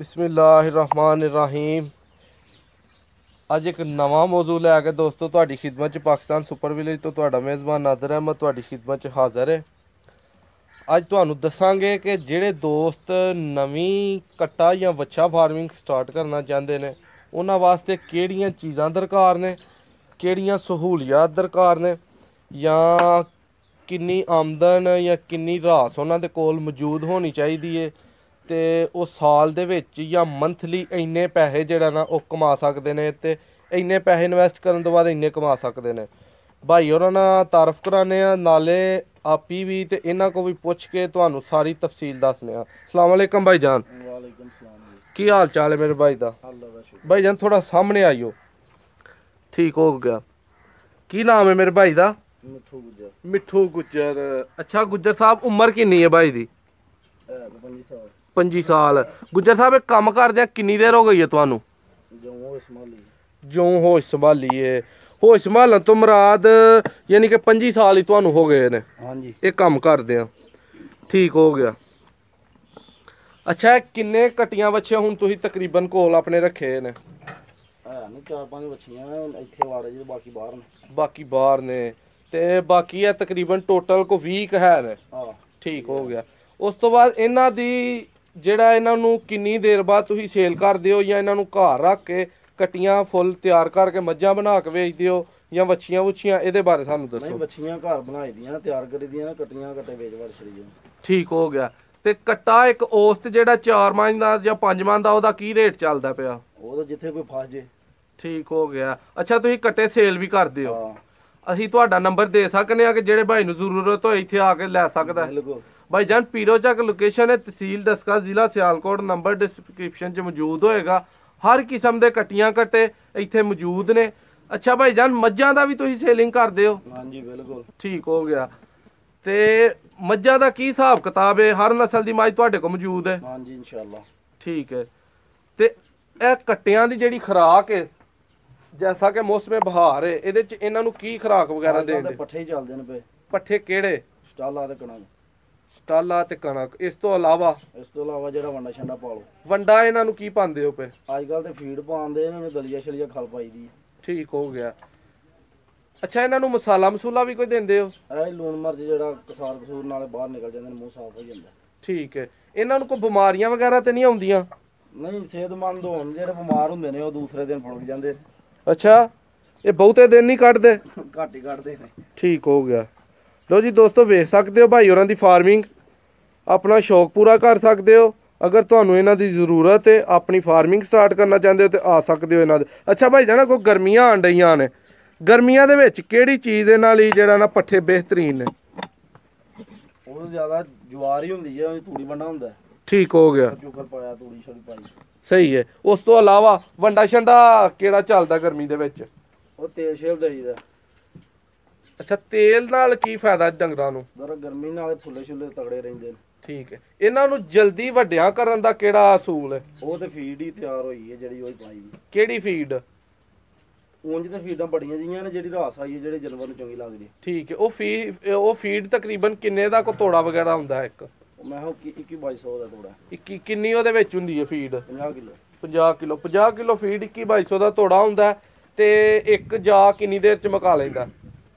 बिस्मिल्लाहिर्रहमानिर्रहीम। अज एक नवा मौजू लैके दोस्तों तुहाडी खिदमत च पाकिस्तान सुपर विलेज तो तुहाडा मेज़बान नादर अहमद तुहाडी खिदमत च हाज़र है। अज तुहानू दसांगे कि जिहड़े दोस्त नवीं कट्टा या वच्छा फार्मिंग स्टार्ट करना चाहते हैं उन्हां वास्ते किहड़ियां चीज़ां दरकार ने, किहड़ियां सहूलियत दरकार ने, या किन्नी आमदन या किन्नी रास उन्हां दे कोल मौजूद होनी चाहिदी है ते वो साल दे विच या मंथली इन्ने पैसे जिहड़ा ना वो कमा सकते हैं ते इन्ने पैसे इन्वेस्ट करन तो बाद इन्ने कमा सकते हैं। भाई होरां नाल तारफ कराने नाले आपी भी ते इन्हां को भी पुछ के तुहानू सारी तफसील दसने। अस्सलाम वालेकुम भाई जान। वालेकुम सलाम। की हाल चाल है मेरे भाई दा? भाई जान थोड़ा सामने आइयो। ठीक हो गया। की नाम है मेरे भाई दा? मिठू गुज्जर। मिठू गुज्जर। अच्छा गुज्जर साहब उम्र किन्नी है भाई दी? 25 साल। गुज्जर साहब एक काम करदे किन्नी देर हो गई है तुहानू? जो होश संभाली है। होश संभालन तो मुराद यानी कि 25 साल ही तुहानू हो गए ने? हाँ जी। एक काम करदे आ। ठीक हो गया। अच्छा किन्ने कट्टियां बच्चे हुण तुसीं तकरीबन कोल अपने रखे ने? नहीं 4-5 बच्चियां इत्थे वाड़े जी, बाकी बाहर ने। बाकी बाहर ने ते बाकी है तकरीबन टोटल को 20 है ने। हाँ ठीक हो गया। उस तो बाद इन्हां दी ਜਿਹੜਾ ਇਹਨਾਂ ਨੂੰ ਕਿੰਨੀ ਦੇਰ ਬਾਅਦ ਤੁਸੀਂ ਸੇਲ ਕਰਦੇ ਹੋ ਜਾਂ ਇਹਨਾਂ ਨੂੰ ਘਰ ਰੱਖ ਕੇ ਕਟੀਆਂ ਫੁੱਲ ਤਿਆਰ ਕਰਕੇ ਮੱਝਾਂ ਬਣਾ ਕੇ ਵੇਚਦੇ ਹੋ ਜਾਂ ਵੱਛੀਆਂ ਵੁੱਛੀਆਂ, ਇਹਦੇ ਬਾਰੇ ਸਾਨੂੰ ਦੱਸੋ। ਨਹੀਂ ਵੱਛੀਆਂ ਘਰ ਬਣਾਈ ਦੀਆਂ, ਤਿਆਰ ਕਰੀ ਦੀਆਂ, ਕਟੀਆਂ ਕੱਟੇ ਵੇਚ ਵੜ ਛੜੀ। ਠੀਕ ਹੋ ਗਿਆ। ਤੇ ਕੱਟਾ ਇੱਕ ਔਸਤ ਜਿਹੜਾ 4 ਮਣ ਦਾ ਜਾਂ 5 ਮਣ ਦਾ ਉਹਦਾ ਕੀ ਰੇਟ ਚੱਲਦਾ ਪਿਆ? ਉਹ ਤਾਂ ਜਿੱਥੇ ਕੋਈ ਫਸ ਜੇ। ਠੀਕ ਹੋ ਗਿਆ। ਅੱਛਾ ਤੁਸੀਂ ਕੱਟੇ ਸੇਲ ਵੀ ਕਰਦੇ ਹੋ? ਅਸੀਂ ਤੁਹਾਡਾ ਨੰਬਰ ਦੇ ਸਕਨੇ ਆ ਕਿ ਜਿਹੜੇ ਭਾਈ ਨੂੰ ਜ਼ਰੂਰਤ ਹੋਏ ਇੱਥੇ ਆ ਕੇ ਲੈ ਸਕਦਾ? ਬਿਲਕੁਲ भाई जान पीरो चक लोकेशन है, तहसील दसका, जिला सियालकोट। नंबर डिस्क्रिप्शन च मौजूद होएगा। हर किस्म के कट्टियां कट्टे इत्थे मौजूद ने। अच्छा भाई जान मज्जां दा भी तुसीं सेलिंग करदे हो? हाँ जी बिल्कुल। ठीक हो गया। ते मज्जां दा की हिसाब किताब है? हर नस्ल दी मझ तुहाडे कोल मौजूद है? हाँ जी इंशाअल्लाह। ठीक है। ते ਇਹ कट्टियां दी जिहड़ी खुराक है जैसा कि मौसम बहार है ਇਹਦੇ ਚ ਇਹਨਾਂ ਨੂੰ ਕੀ ਖੁਰਾਕ ਵਗੈਰਾ ਦੇਂਦੇ? ਪੱਠੇ ਹੀ ਚੱਲਦੇ ਨੇ ਪਏ। ਪੱਠੇ ਕਿਹੜੇ? ਸਟਾਲਾ ਤੇ ਕਣਕ। ਸਟਾਲਾ ਤੇ ਕਣਕ। ਇਸ ਤੋਂ ਇਲਾਵਾ ਜਿਹੜਾ ਵੰਡਾ ਛੰਡਾ ਪਾ ਲਓ। ਵੰਡਾ ਇਹਨਾਂ ਨੂੰ ਕੀ ਪਾਉਂਦੇ ਹੋ ਪਏ? ਅੱਜ ਕੱਲ ਤੇ ਫੀਡ ਪਾਉਂਦੇ ਇਹਨਾਂ ਨੂੰ, ਦਲੀਆ ਛਲੀਆ ਖਲ ਪਾਈ ਦੀ। ਠੀਕ ਹੋ ਗਿਆ। ਅੱਛਾ ਇਹਨਾਂ ਨੂੰ ਮਸਾਲਾ ਮਸੂਲਾ ਵੀ ਕੋਈ ਦਿੰਦੇ ਹੋ? ਇਹ ਲੂਣ ਮਿਰਚ ਜਿਹੜਾ ਕਸਾਰ ਕਸੂਰ ਨਾਲੇ ਬਾਹਰ ਨਿਕਲ ਜਾਂਦੇ ਨੇ, ਮੂੰਹ ਸਾਫ਼ ਹੋ ਜਾਂਦਾ। ਠੀਕ ਹੈ। ਇਹਨਾਂ ਨੂੰ ਕੋਈ ਬਿਮਾਰੀਆਂ ਵਗੈਰਾ ਤੇ ਨਹੀਂ ਆਉਂਦੀਆਂ? ਨਹੀਂ ਸਿਹਤਮੰਦ ਹੋਣ, ਜਿਹੜੇ ਬਿਮਾਰ ਹੁੰਦੇ ਨੇ ਉਹ ਦੂਸਰੇ ਦਿਨ ਫੁੱਲ ਜਾਂਦੇ। ਅੱਛਾ ਇਹ ਬਹੁਤੇ ਦਿਨ ਨਹੀਂ ਕੱਢਦੇ? ਘੱਟ ਹੀ ਕੱਢਦੇ ਨੇ। ਠੀਕ ਹੋ ਗਿਆ। लो जी दोस्तों वेख सकते हो भाई होरां दी फार्मिंग, अपना शौक पूरा कर सकते हो। अगर तुहानू इन्हां दी जरूरत है अपनी फार्मिंग स्टार्ट करना चाहते हो तो आ सकते हो इन्हां दे। अच्छा भाई जाना कोई गर्मियां आन डईयां ने, गर्मियां दे विच किहड़ी चीज़ इन्हां लई जिहड़ा ना पट्ठे बेहतरीन ने? ਉਹ ਜ਼ਿਆਦਾ ਜਵਾਰ ਹੀ ਹੁੰਦੀ ਹੈ, ਤੂੜੀ ਵੰਡਾ ਹੁੰਦਾ। ठीक हो गया। ਚੁੱਕਰ ਪਾਇਆ, ਤੂੜੀ ਛੜੀ ਪਾਈ। सही है। उस तो अलावा वंडा शंडा किहड़ा ਚੱਲਦਾ गर्मी दे विच? ਉਹ ਤੇਲ ਸ਼ੇਲ ਦੇਈਦਾ। अच्छा तेल नाल की फायदा डंगरां नूं? जरा गर्मी नाल फुੱਲੇ ਛੁੱਲੇ तगड़े ਰਹਿੰਦੇ ਨੇ। ठीक है। इन्हां नूं जल्दी ਵੱਡਿਆਂ ਕਰਨ ਦਾ ਕਿਹੜਾ ਅਸੂਲ ਹੈ? ਉਹ ਤੇ ਫੀਡ ਹੀ ਤਿਆਰ ਹੋਈ ਹੈ ਜਿਹੜੀ ਉਹ ਪਾਈ ਦੀ। ਕਿਹੜੀ ਫੀਡ? ਉਂਝ ਤੇ ਫੀਡਾਂ ਬੜੀਆਂ ਜੀਆਂ ਨੇ, ਜਿਹੜੀ ਰਾਸ ਆਈ ਹੈ ਜਿਹੜੇ ਜਾਨਵਰ ਨੂੰ ਚੰਗੀ ਲੱਗਦੀ। ਠੀਕ ਹੈ। ਉਹ ਫੀਡ ਤਕਰੀਬਨ ਕਿੰਨੇ ਦਾ ਕੋ ਤੋੜਾ ਵਗੈਰਾ ਹੁੰਦਾ ਇੱਕ? ਮੈਂ ਹੋ 21-2200 ਦਾ ਤੋੜਾ। 21 ਕਿੰਨੀ ਉਹਦੇ ਵਿੱਚ ਹੁੰਦੀ ਹੈ ਫੀਡ? 50 ਕਿਲੋ। 50 ਕਿਲੋ ਫੀਡ 21-2200 ਦਾ ਤੋੜਾ ਹੁੰਦਾ ਤੇ ਇੱਕ ਜਾ ਕਿੰਨੀ ਦੇਰ ਚ ਮੁਕਾ ਲੈਂਦਾ?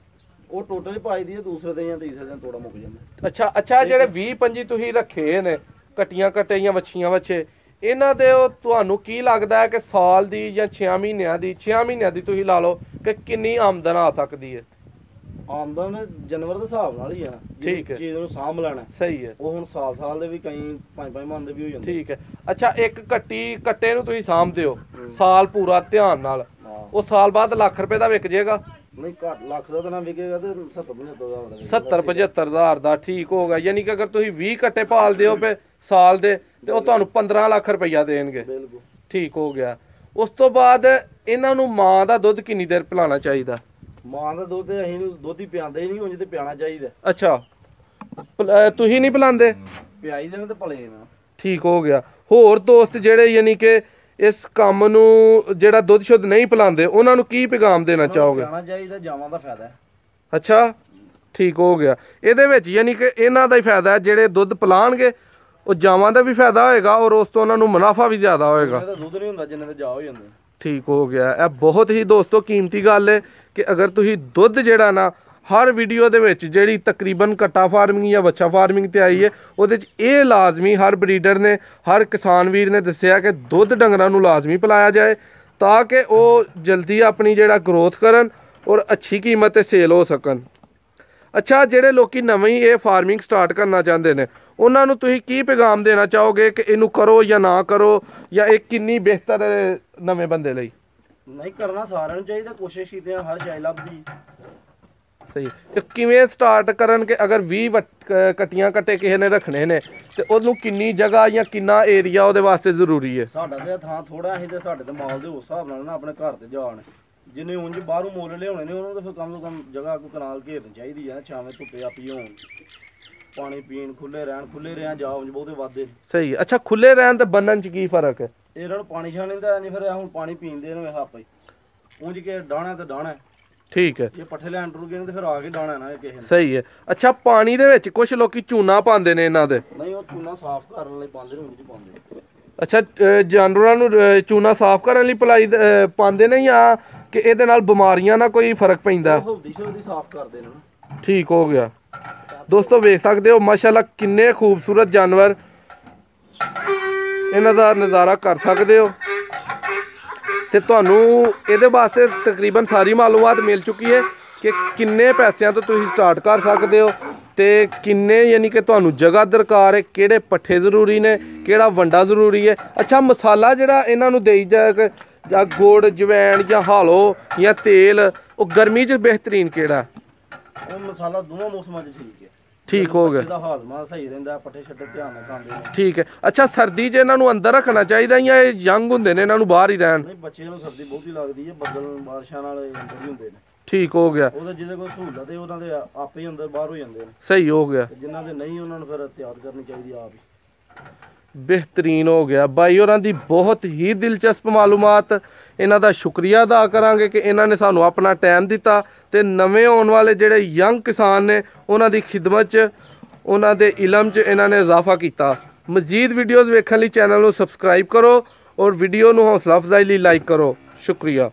ਉਹ ਟੋਟਲ ਪਾਈ ਦੀ ਹੈ, ਦੂਸਰੇ ਦਿਨ ਜਾਂ ਤੀਸਰੇ ਦਿਨ ਤੋੜਾ ਮੁੱਕ ਜਾਂਦਾ। ਅੱਛਾ ਜਿਹੜੇ 20-25 ਤੁਸੀਂ ਰੱਖੇ ਨੇ ਕਟੀਆਂ ਕੱਟੇ ਜਾਂ ਵੱਛੀਆਂ ਵੱਛੇ, ਇਹਨਾਂ ਦੇ ਉਹ ਤੁਹਾਨੂੰ ਕੀ ਲੱਗਦਾ ਹੈ ਕਿ ਸਾਲ ਦੀ ਜਾਂ 6 ਮਹੀਨਿਆਂ ਦੀ ਤੁਸੀਂ ਲਾ ਲਓ ਕਿ ਕਿੰਨੀ ਆਮਦਨ ਆ ਸਕਦੀ ਹੈ? ਆਮਦਨ ਜਾਨਵਰ ਦੇ ਹਿਸਾਬ ਨਾਲ ਹੀ ਆ। ਠੀਕ ਹੈ। ਚੀਜ਼ ਨੂੰ ਸਾਂਭ ਲੈਣਾ। ਸਹੀ ਹੈ। ਉਹ ਹੁਣ ਸਾਲ ਦੇ ਵੀ ਕਈ 5-5 ਮਹੀਨੇ ਦੇ ਵੀ ਹੋ ਜਾਂਦੇ। ਠੀਕ ਹੈ। ਅੱਛਾ ਇੱਕ ਕੱਟੇ ਨੂੰ ਤੁਸੀਂ ਸਾਂਭਦੇ ਹੋ ਸਾਲ ਪੂਰਾ ਧਿਆਨ ਨਾਲ, ਉਹ ਸਾਲ ਬਾਅਦ ਲੱਖ ਰੁਪਏ ਦਾ ਵਿਕ ਜਾਏਗਾ? ਨਹੀਂ ਘੱਟ ਲੱਖ ਦਾ ਤਾਂ ਨਾ ਵਿਕੇਗਾ ਤੇ 70-75 ਹਜ਼ਾਰ ਦਾ। ਠੀਕ ਹੋ ਗਿਆ। ਯਾਨੀ ਕਿ ਅਗਰ ਤੁਸੀਂ 20 ਕੱਟੇ ਪਾਲਦੇ ਹੋ ਪਏ ਸਾਲ ਦੇ ਤੇ ਉਹ ਤੁਹਾਨੂੰ 15 ਲੱਖ ਰੁਪਈਆ ਦੇਣਗੇ। ਬਿਲਕੁਲ। ਠੀਕ ਹੋ ਗਿਆ। ਉਸ ਤੋਂ ਬਾਅਦ ਇਹਨਾਂ ਨੂੰ ਮਾਂ ਦਾ ਦੁੱਧ ਕਿੰਨੀ ਦੇਰ ਪਿਲਾਉਣਾ ਚਾਹੀਦਾ? ਮਾਂ ਦਾ ਦੁੱਧ ਅਸੀਂ ਦੁੱਧ ਹੀ ਪਿਆਉਂਦੇ ਹੀ ਨਹੀਂ, ਉਂਝ ਤੇ ਪਿਆਣਾ ਚਾਹੀਦਾ। ਅੱਛਾ ਤੁਸੀਂ ਨਹੀਂ ਪਿਲਾਉਂਦੇ? ਪਿਆਈ ਦੇ ਨੇ ਤੇ ਭਲੇ ਨਾ। ਠੀਕ ਹੋ ਗਿਆ। ਹੋਰ ਦੋਸਤ ਜਿਹੜੇ ਯਾਨੀ ਕਿ ਇਸ ਕੰਮ ਨੂੰ ਜਿਹੜਾ ਦੁੱਧ ਸ਼ੁੱਧ ਨਹੀਂ ਪਿਲਾਉਂਦੇ ਉਹਨਾਂ ਨੂੰ ਕੀ ਪੈਗਾਮ ਦੇਣਾ ਚਾਹੋਗੇ? ਪਿਆਣਾ ਚਾਹੀਦਾ, ਜਾਵਾਂ ਦਾ ਫਾਇਦਾ ਹੈ। ਅੱਛਾ ਠੀਕ ਹੋ ਗਿਆ। ਇਹਦੇ ਵਿੱਚ ਯਾਨੀ ਕਿ ਇਹਨਾਂ ਦਾ ਹੀ ਫਾਇਦਾ ਹੈ, ਜਿਹੜੇ ਦੁੱਧ ਪਿਲਾਣਗੇ ਉਹ ਜਾਵਾਂ ਦਾ ਵੀ ਫਾਇਦਾ ਹੋਏਗਾ ਔਰ ਉਸ ਤੋਂ ਉਹਨਾਂ ਨੂੰ ਮੁਨਾਫਾ ਵੀ ਜ਼ਿਆਦਾ ਹੋਏਗਾ। ਇਹਦਾ ਦੁੱਧ ਨਹੀਂ ਹੁੰਦਾ ਜਿੰਨੇ ਤੇ ਜਾ ਹੋ ਜਾਂਦੇ। ਠੀਕ ਹੋ ਗਿਆ। ਇਹ ਬਹੁਤ ਹੀ ਦੋਸਤੋ ਕੀਮਤੀ ਗੱਲ ਹੈ ਕਿ ਅਗਰ ਤੁਸੀਂ ਦੁੱਧ ਜਿਹੜਾ ਨਾ ਹਰ ਵੀਡੀਓ ਦੇ ਵਿੱਚ ਜਿਹੜੀ ਤਕਰੀਬਨ ਕੱਟਾ ਫਾਰਮਿੰਗ ਜਾਂ ਵੱਛਾ ਫਾਰਮਿੰਗ ਤੇ ਆਈ ਹੈ ਉਹਦੇ 'ਚ ਇਹ ਲਾਜ਼ਮੀ ਹਰ ਬਰੀਡਰ ਨੇ ਹਰ ਕਿਸਾਨ ਵੀਰ ਨੇ ਦੱਸਿਆ ਕਿ ਦੁੱਧ ਡੰਗਰਾਂ ਨੂੰ ਲਾਜ਼ਮੀ ਪਿਲਾਇਆ ਜਾਏ ਤਾਂ ਕਿ ਉਹ ਜਲਦੀ ਆਪਣੀ ਜਿਹੜਾ ਗਰੋਥ ਕਰਨ ਔਰ ਅੱਛੀ ਕੀਮਤ 'ਤੇ ਸੇਲ ਹੋ ਸਕਣ। ਅੱਛਾ, ਜਿਹੜੇ ਲੋਕੀ ਨਵੇਂ ਹੀ ਇਹ ਫਾਰਮਿੰਗ ਸਟਾਰਟ ਕਰਨਾ ਚਾਹੁੰਦੇ ਨੇ ਉਹਨਾਂ ਨੂੰ ਤੁਸੀਂ ਕੀ ਪੈਗਾਮ ਦੇਣਾ ਚਾਹੋਗੇ ਕਿ ਇਹਨੂੰ ਕਰੋ ਜਾਂ ਨਾ ਕਰੋ, ਜਾਂ ਇਹ ਕਿੰਨੀ ਬਿਹਤਰ ਨਵੇਂ ਬੰਦੇ ਲਈ? ਨਹੀਂ, ਕਰਨਾ ਸਾਰਿਆਂ ਨੂੰ ਚਾਹੀਦਾ, ਕੋਸ਼ਿਸ਼ ਕੀਤੇ ਹਰ ਸ਼ੈ ਲੱਭਦੀ। ਸਹੀ। ਇਹ ਕਿਵੇਂ ਸਟਾਰਟ ਕਰਨ ਕਿ ਅਗਰ 20 ਕੱਟੀਆਂ ਕੱਟੇ ਕਿਸੇ ਨੇ ਰੱਖਣੇ ਨੇ ਤੇ ਉਹਨੂੰ ਕਿੰਨੀ ਜਗ੍ਹਾ ਜਾਂ ਕਿੰਨਾ ਏਰੀਆ ਉਹਦੇ ਵਾਸਤੇ ਜ਼ਰੂਰੀ ਹੈ? ਸਾਡਾ ਤੇ ਥਾਂ ਥੋੜਾ ਅਸੀਂ ਤੇ ਸਾਡੇ ਤੇ ਮਾਲ ਦੇ ਉਸ ਹਿਸਾਬ ਨਾਲ ਨਾ ਆਪਣੇ ਘਰ ਤੇ ਜਾਣ ਜਿੰਨੇ ਉਂਝ ਬਾਹਰੋਂ ਮੁੱਲ ਲਿਆਉਣੇ ਨੇ ਉਹਨਾਂ ਨੂੰ ਤਾਂ ਫਿਰ ਕਮ ਤੋਂ ਕਮ ਜਗ੍ਹਾ ਕੋਈ ਕਨਾਲ ਘੇਰਨੀ ਚਾਹੀਦੀ ਹੈ, ਛਾਵੇਂ ਧੁੱਪੇ ਆਪੀ ਹੋਣ, ਪਾਣੀ ਪੀਣ, ਖੁੱਲੇ ਰਹਿਣ ਜਾ ਉਂਝ ਬਹੁਤੇ ਵਾਧੇ। ਸਹੀ। ਅੱਛਾ, ਖੁੱਲੇ ਰਹਿਣ ਤੇ ਬੰਨਣ 'ਚ ਕੀ ਫਰਕ ਹੈ? ਇਹਨਾਂ ਨੂੰ ਪਾਣੀ ਛਾਣੀ ਦਾ ਨਹੀਂ, ਫਿਰ ਹੁਣ ਪਾਣੀ ਪੀਂਦੇ ਇਹਨਾਂ ਵੇਖ ਆਪੇ ਉਂਝ ਕੇ ਡਾਣਾ ਤੇ ਡਾਣਾ। ਠੀਕ ਹੈ। ਜੇ ਪੱਠੇ ਲੈਣ ਟੁਰ ਗਏ ਤੇ ਫਿਰ ਆ ਕੇ ਡਾਣਾ ਨਾ ਕਿਸੇ ਨੇ। ਸਹੀ ਹੈ। ਅੱਛਾ, ਪਾਣੀ ਦੇ ਵਿੱਚ ਕੁਝ ਲੋਕੀ ਚੂਨਾ ਪਾਉਂਦੇ ਨੇ ਇਹਨਾਂ ਦੇ? ਨਹੀਂ, ਉਹ ਚੂਨਾ ਸਾਫ਼ ਕਰਨ ਲਈ ਪਾਉਂਦੇ ਨੇ, ਉਂਝ ਪਾਉਂਦੇ। ਅੱਛਾ, ਜਾਨਵਰਾਂ ਨੂੰ ਚੂਨਾ ਸਾਫ਼ ਕਰਨ ਲਈ ਪਾਉਂਦੇ ਨੇ ਜਾਂ ਕਿ ਇਹਦੇ ਨਾਲ ਬਿਮਾਰੀਆਂ ਨਾਲ ਕੋਈ ਫਰਕ ਪੈਂਦਾ? ਹਲਦੀ ਸਾਫ਼ ਕਰਦੇ ਨੇ। ਠੀਕ ਹੋ ਗਿਆ। ਦੋਸਤੋ ਵੇਖ ਸਕਦੇ ਹੋ ਮਾਸ਼ਾਅੱਲਾ ਕਿੰਨੇ ਖੂਬਸੂਰਤ ਜਾਨਵਰ, ਇਹਨਾਂ ਦਾ ਨਜ਼ਾਰਾ ਕਰ ਸਕਦੇ ਹੋ ਤੇ ਤੁਹਾਨੂੰ ਇਹਦੇ ਵਾਸਤੇ ਤਕਰੀਬਨ ਸਾਰੀ ਮਾਲੂਮਾਤ ਮਿਲ ਚੁੱਕੀ ਹੈ ਕਿ ਕਿੰਨੇ ਪੈਸਿਆਂ ਤੋਂ ਤੁਸੀਂ ਸਟਾਰਟ ਕਰ ਸਕਦੇ ਹੋ ਤੇ ਕਿੰਨੇ ਯਾਨੀ ਕਿ ਤੁਹਾਨੂੰ ਜਗ੍ਹਾ ਦਰਕਾਰ ਹੈ, ਕਿਹੜੇ ਪੱਠੇ ਜ਼ਰੂਰੀ ਨੇ, ਕਿਹੜਾ ਵੰਡਾ ਜ਼ਰੂਰੀ ਹੈ। ਅੱਛਾ, ਮਸਾਲਾ ਜਿਹੜਾ ਇਹਨਾਂ ਨੂੰ ਦੇਈ ਜਾ ਜਾਂ ਗੁੜ, ਜਵੈਣ ਜਾਂ ਹਾਲੋ ਜਾਂ ਤੇਲ, ਉਹ ਗਰਮੀ 'ਚ ਬਿਹਤਰੀਨ ਕਿਹੜਾ? ਉਹ ਮਸਾਲਾ ਦੋਵਾਂ ਮੌਸਮਾਂ 'ਚ ਠੀਕ ਹੈ। ਠੀਕ ਹੋ ਗਿਆ। ਇਹਦਾ ਹਾਜ਼ਮਾ ਸਹੀ ਰਹਿੰਦਾ, ਪੱਠੇ ਛੱਡੇ ਧਿਆਨ ਨਾਲ ਖਾਂਦੇ ਨੇ। ਠੀਕ ਹੈ। ਅੱਛਾ, ਸਰਦੀ 'ਚ ਇਹਨਾਂ ਨੂੰ ਅੰਦਰ ਰੱਖਣਾ ਚਾਹੀਦਾ ਜਾਂ ਇਹ ਯੰਗ ਹੁੰਦੇ ਨੇ ਇਹਨਾਂ ਨੂੰ ਬਾਹਰ ਹੀ ਰਹਿਣ? ਨਹੀਂ, ਬੱਚਿਆਂ ਨੂੰ ਸਰਦੀ ਬਹੁਤੀ ਲੱਗਦੀ ਹੈ, ਬੱਦਲ ਬਾਰਿਸ਼ਾਂ ਨਾਲ ਅੰਦਰ ਹੀ ਹੁੰਦੇ ਨੇ। ਠੀਕ ਹੋ ਗਿਆ। ਉਹਦਾ ਜਿਹਦੇ ਕੋਲ ਸਹੂਲਤ ਹੈ ਉਹਨਾਂ ਦੇ ਆਪੇ ਹੀ ਅੰਦਰ ਬਾਹਰ ਹੋ ਜਾਂਦੇ ਨੇ। ਸਹੀ ਹੋ ਗਿਆ। ਜਿਨ੍ਹਾਂ ਦੇ ਨਹੀਂ ਉਹਨਾਂ ਨੂੰ ਫਿਰ ਤਿਆਰ ਕਰਨੀ ਚਾਹੀਦੀ ਆਪ ਹੀ। ਬਿਹਤਰੀਨ ਹੋ ਗਿਆ। ਬਾਈ ਹੋਰਾਂ ਦੀ ਬਹੁਤ ਹੀ ਦਿਲਚਸਪ ਮਾਲੂਮਾਤ, ਇਹਨਾਂ ਦਾ ਸ਼ੁਕਰੀਆ ਅਦਾ ਕਰਾਂਗੇ ਕਿ ਇਹਨਾਂ ਨੇ ਸਾਨੂੰ ਆਪਣਾ ਟਾਈਮ ਦਿੱਤਾ ਤੇ ਨਵੇਂ ਆਉਣ ਵਾਲੇ ਜਿਹੜੇ ਯੰਗ ਕਿਸਾਨ ਨੇ ਉਹਨਾਂ ਦੀ ਖਿਦਮਤ 'ਚ, ਉਹਨਾਂ ਦੇ ਇਲਮ 'ਚ ਇਹਨਾਂ ਨੇ ਇਜ਼ਾਫਾ ਕੀਤਾ। ਮਜ਼ੀਦ ਵੀਡੀਓਜ਼ ਵੇਖਣ ਲਈ ਚੈਨਲ ਨੂੰ ਸਬਸਕ੍ਰਾਈਬ ਕਰੋ ਔਰ ਵੀਡੀਓ ਨੂੰ ਹੌਸਲਾ ਅਫਜ਼ਾਈ ਲਈ ਲਾਈਕ ਕਰੋ। ਸ਼ੁਕਰੀਆ।